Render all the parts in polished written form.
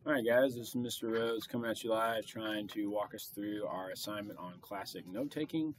All right, guys, this is Mr. Rose coming at you live, trying to walk us through our assignment on classic note taking.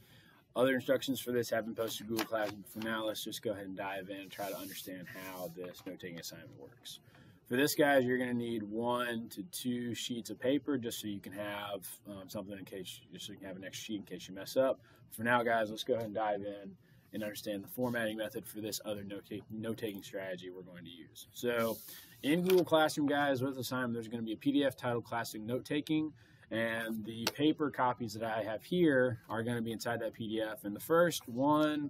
Other instructions for this have been posted to Google Classroom. For now, let's just go ahead and dive in and try to understand how this note taking assignment works. For this, guys, you're going to need 1 to 2 sheets of paper just so you can have something in case, just so you can have an extra sheet in case you mess up. For now, guys, let's go ahead and dive in and understand the formatting method for this other note-taking strategy we're going to use. So in Google Classroom, guys, with this assignment, there's going to be a PDF titled Classic Note Taking, and the paper copies that I have here are going to be inside that PDF. And the first 1,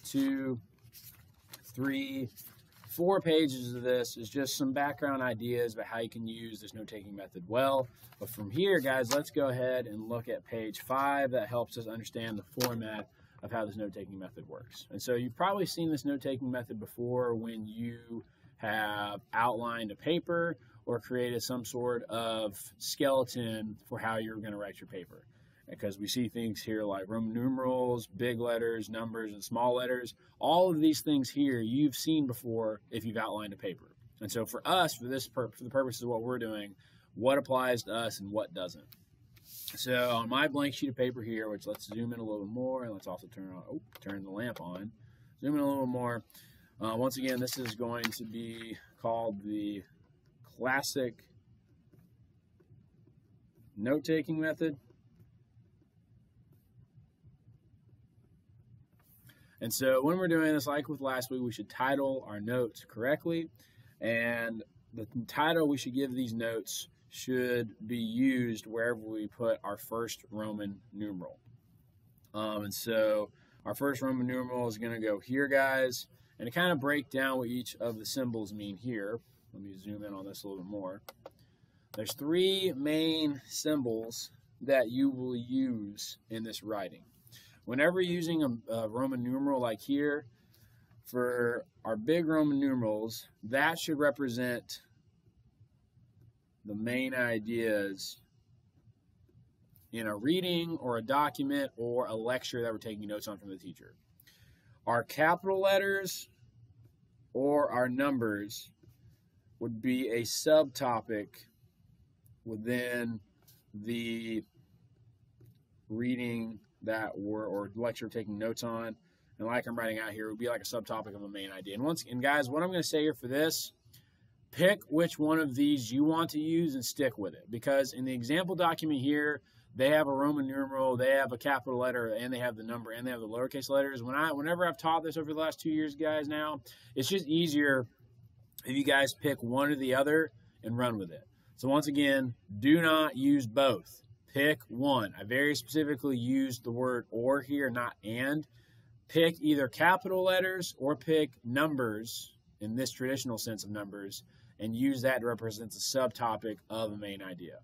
2, 3, 4 pages of this is just some background ideas about how you can use this note-taking method well. But from here, guys, let's go ahead and look at page 5. That helps us understand the format of how this note-taking method works. And so you've probably seen this note-taking method before when you have outlined a paper or created some sort of skeleton for how you're going to write your paper. Because we see things here like Roman numerals, big letters, numbers, and small letters. All of these things here you've seen before if you've outlined a paper. And so for us, for the purposes of what we're doing, what applies to us and what doesn't. So on my blank sheet of paper here, which let's zoom in a little more, and let's also turn the lamp on. Zoom in a little more. Once again, this is going to be called the classic note-taking method. And so when we're doing this, like with last week, we should title our notes correctly. And the title we should give these notes should be used wherever we put our first Roman numeral. And so our first Roman numeral is going to go here, guys. And to kind of break down what each of the symbols mean here, let me zoom in on this a little bit more. There's 3 main symbols that you will use in this writing. Whenever using a Roman numeral like here, for our big Roman numerals, that should represent the main ideas in a reading or a document or a lecture that we're taking notes on from the teacher. Our capital letters or our numbers would be a subtopic within the reading that or lecture we're taking notes on. And like I'm writing out here, it would be like a subtopic of a main idea. And guys, what I'm going to say here for this, pick which one of these you want to use and stick with it. Because in the example document here, they have a Roman numeral, they have a capital letter, and they have the number, and they have the lowercase letters. Whenever I've taught this over the last 2 years, guys, now, it's just easier if you guys pick one or the other and run with it. So once again, do not use both. Pick one. I very specifically used the word or here, not and. Pick either capital letters or pick numbers in this traditional sense of numbers and use that to represent the subtopic of a main idea.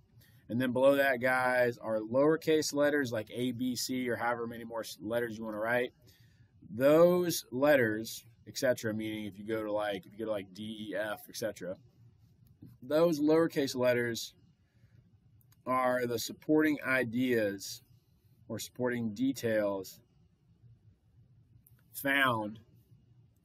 And then below that, guys, are lowercase letters like A, B, C, or however many more letters you want to write. Those letters, etc., meaning if you go to like D, E, F, etc., those lowercase letters are the supporting ideas or supporting details found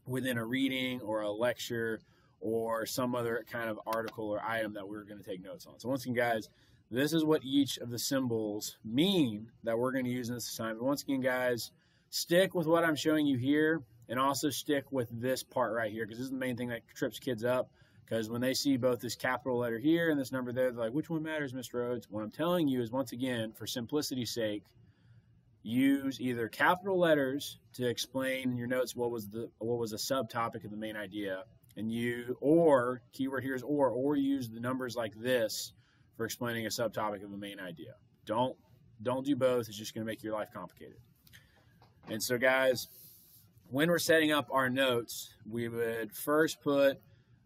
within a reading or a lecture or some other kind of article or item that we're going to take notes on. So once again, guys, this is what each of the symbols mean that we're going to use in this assignment. Once again, guys, stick with what I'm showing you here and also stick with this part right here because this is the main thing that trips kids up because when they see both this capital letter here and this number there, they're like, which one matters, Mr. Rhodes? What I'm telling you is, once again, for simplicity's sake, use either capital letters to explain in your notes what was a subtopic of the main idea, and or keyword here is or use the numbers like this for explaining a subtopic of the main idea. Don't do both. It's just going to make your life complicated. And so, guys, when we're setting up our notes, we would first put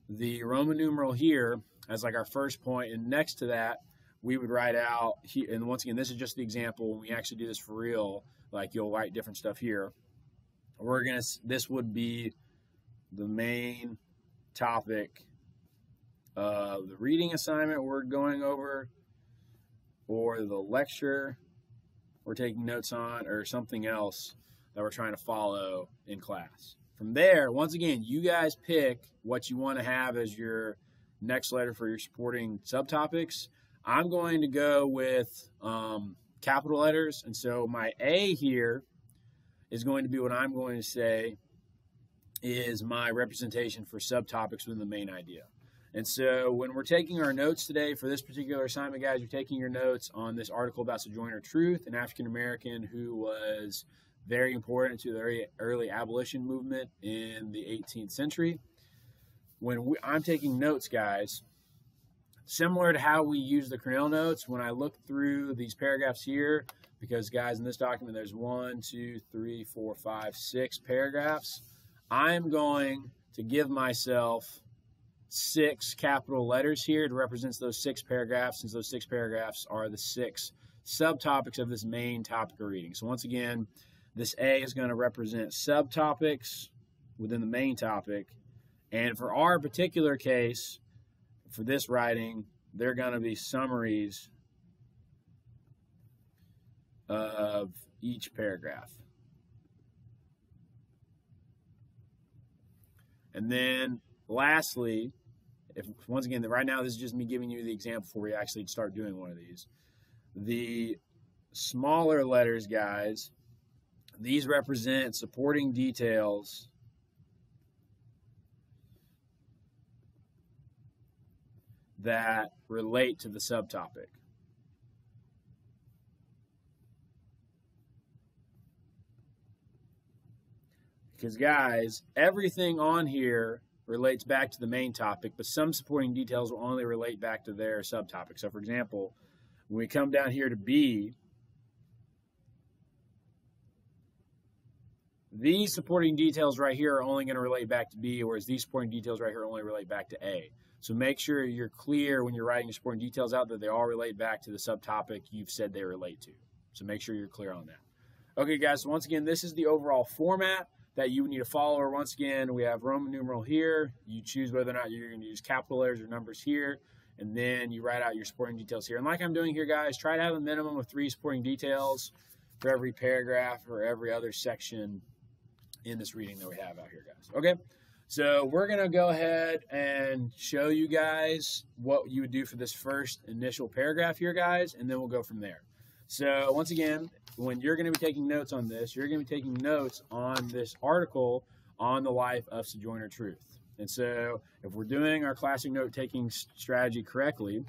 the Roman numeral here as like our first point, and next to that, we would write out, and once again, this is just the example. When we actually do this for real, like you'll write different stuff here. This would be the main topic of the reading assignment we're going over, or the lecture we're taking notes on, or something else that we're trying to follow in class. From there, once again, you guys pick what you want to have as your next letter for your supporting subtopics. I'm going to go with capital letters. And so my A here is going to be what I'm going to say is my representation for subtopics within the main idea. And so when we're taking our notes today for this particular assignment, guys, you're taking your notes on this article about Sojourner Truth, an African-American who was very important to the early abolition movement in the 18th century. When I'm taking notes, guys, similar to how we use the Cornell notes, when I look through these paragraphs here, because, guys, in this document there's 1, 2, 3, 4, 5, 6 paragraphs, I'm going to give myself 6 capital letters here to represent those 6 paragraphs, since those 6 paragraphs are the 6 subtopics of this main topic of reading. So once again, this A is going to represent subtopics within the main topic. And for our particular case, for this writing, they're going to be summaries of each paragraph. And then lastly, once again, right now this is just me giving you the example before we actually start doing one of these. The smaller letters, guys, these represent supporting details that relate to the subtopic. Because, guys, everything on here relates back to the main topic, but some supporting details will only relate back to their subtopic. So, for example, when we come down here to B, these supporting details right here are only going to relate back to B, whereas these supporting details right here only relate back to A. So make sure you're clear when you're writing your supporting details out that they all relate back to the subtopic you've said they relate to. So make sure you're clear on that. Okay, guys, so once again, this is the overall format that you need to follow. Once again, we have Roman numeral here. You choose whether or not you're going to use capital letters or numbers here, and then you write out your supporting details here. And like I'm doing here, guys, try to have a minimum of 3 supporting details for every paragraph or every other section in this reading that we have out here, guys. Okay, so we're going to go ahead and show you guys what you would do for this first initial paragraph here, guys, and then we'll go from there. So once again, when you're going to be taking notes on this, you're going to be taking notes on this article on the life of Sojourner Truth. And so if we're doing our classic note-taking strategy correctly,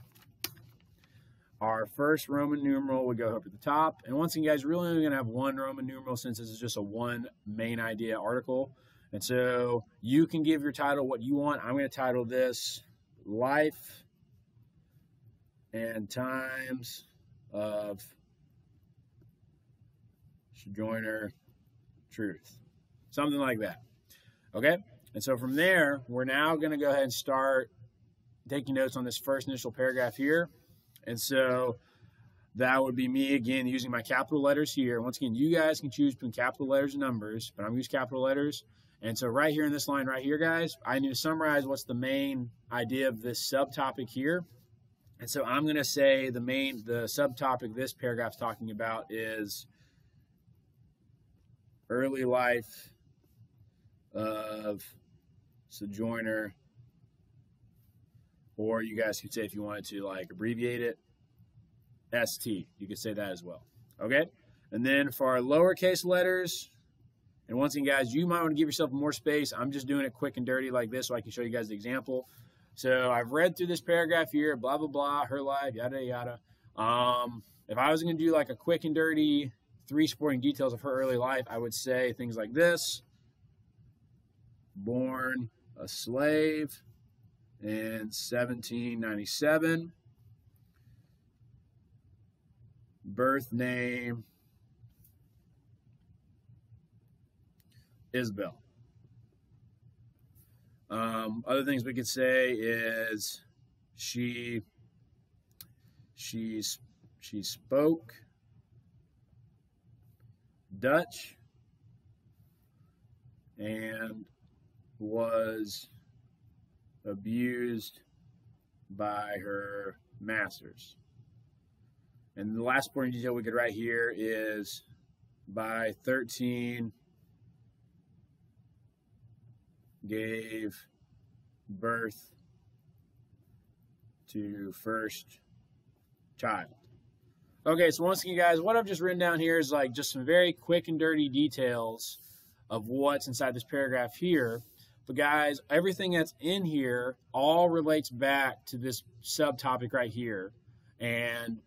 our first Roman numeral would go up at the top. And once again, guys, we're really only going to have one Roman numeral since this is just a one main idea article. And so you can give your title what you want. I'm going to title this Life and Times of Sojourner Truth. Something like that. Okay? And so from there, we're now going to go ahead and start taking notes on this first initial paragraph here. And so that would be me, again, using my capital letters here. Once again, you guys can choose between capital letters and numbers, but I'm going to use capital letters. And so right here in this line right here, guys, I need to summarize what's the main idea of this subtopic here. And so I'm going to say the subtopic this paragraph is talking about is early life of Sojourner, or you guys could say, if you wanted to like abbreviate it, ST. You could say that as well. Okay? And then for our lowercase letters, and once again, guys, you might want to give yourself more space. I'm just doing it quick and dirty like this so I can show you guys the example. So I've read through this paragraph here, blah, blah, blah, her life, yada, yada. If I was going to do like a quick and dirty 3 supporting details of her early life, I would say things like this. Born a slave in 1797. Birth name, Isabel. Other things we could say is she spoke Dutch and was abused by her masters. And the last important detail we could write here is by 13 gave birth to first child. Okay, so once again, guys, what I've just written down here is like just some very quick and dirty details of what's inside this paragraph here. But guys, everything that's in here all relates back to this subtopic right here. And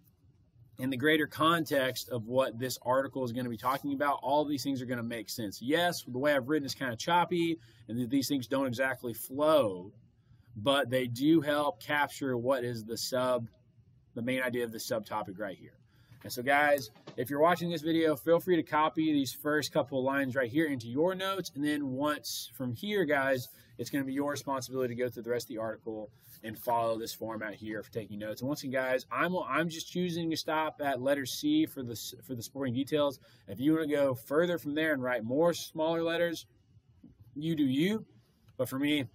in the greater context of what this article is going to be talking about, all of these things are going to make sense. Yes, the way I've written is kind of choppy, and these things don't exactly flow, but they do help capture what is the main idea of the subtopic right here. And so guys, if you're watching this video, feel free to copy these first couple of lines right here into your notes. And then once from here, guys, it's going to be your responsibility to go through the rest of the article and follow this format here for taking notes. And once again, guys, I'm just choosing to stop at letter C for the supporting details. If you want to go further from there and write more smaller letters, you do you. But for me,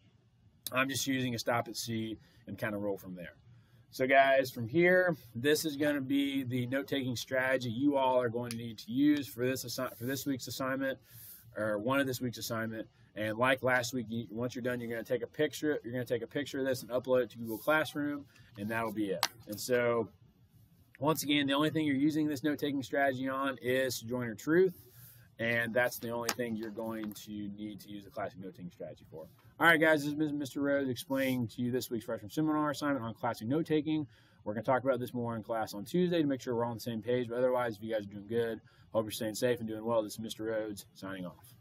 I'm just choosing a stop at C and kind of roll from there. So guys, from here, this is going to be the note-taking strategy you all are going to need to use for this week's assignment, or one of this week's assignment. And like last week, once you're done, you're going to take a picture. You're going to take a picture of this and upload it to Google Classroom, and that'll be it. And so, once again, the only thing you're using this note-taking strategy on is Join or Truth. And that's the only thing you're going to need to use the classic note-taking strategy for. All right, guys, this is Mr. Rhodes explaining to you this week's freshman seminar assignment on classic note-taking. We're going to talk about this more in class on Tuesday to make sure we're all on the same page. But otherwise, if you guys are doing good, hope you're staying safe and doing well. This is Mr. Rhodes signing off.